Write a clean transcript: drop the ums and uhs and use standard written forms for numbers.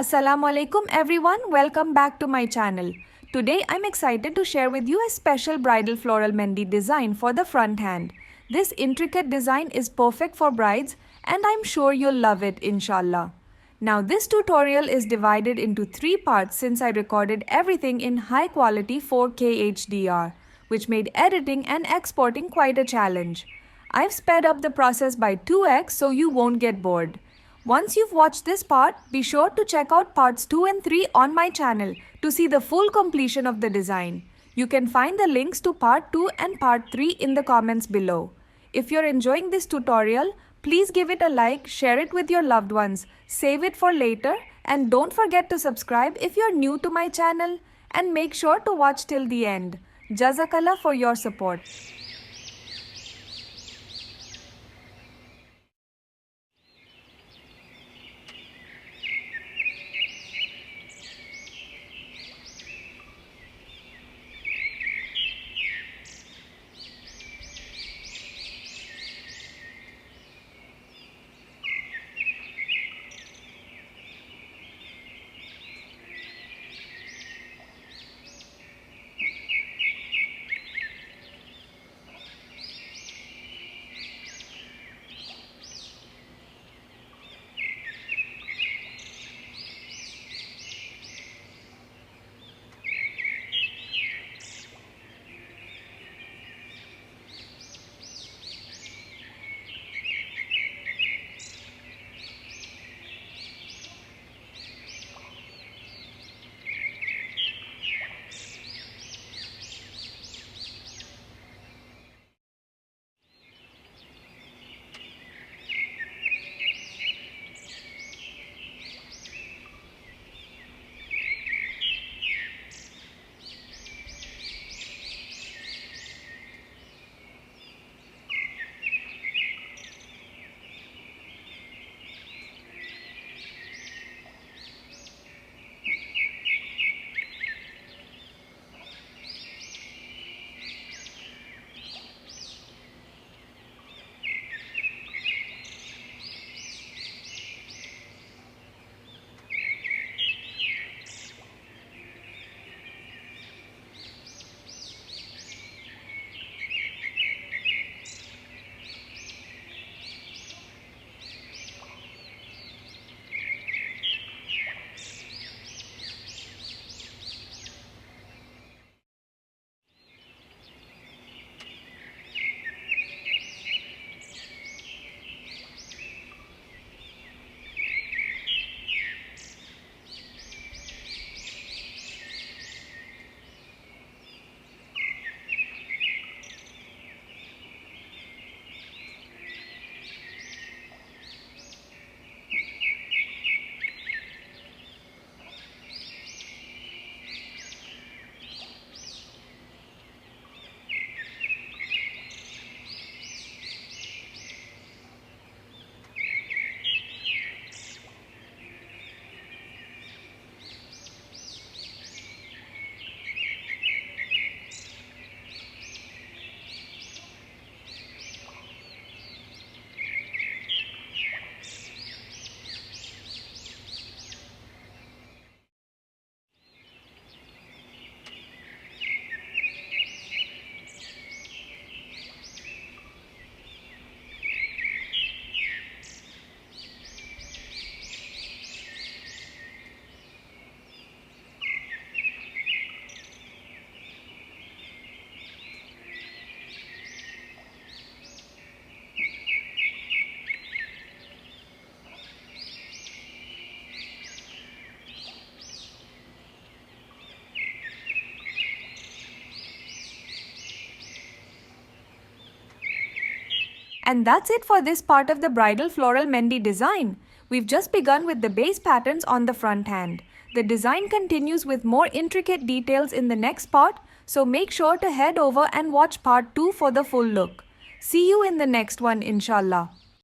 Assalamu alaikum everyone, welcome back to my channel. Today I'm excited to share with you a special bridal floral mehndi design for the front hand. This intricate design is perfect for brides and I'm sure you'll love it inshallah. Now this tutorial is divided into 3 parts since I recorded everything in high quality 4K HDR, which made editing and exporting quite a challenge. I've sped up the process by 2x so you won't get bored. Once you've watched this part, be sure to check out parts 2 and 3 on my channel to see the full completion of the design. You can find the links to part 2 and part 3 in the comments below. If you're enjoying this tutorial, please give it a like, share it with your loved ones, save it for later, and don't forget to subscribe if you're new to my channel, and make sure to watch till the end. Jazakallah for your support. And that's it for this part of the bridal floral mehndi design. We've just begun with the base patterns on the front hand. The design continues with more intricate details in the next part, so make sure to head over and watch part 2 for the full look. See you in the next one, inshallah.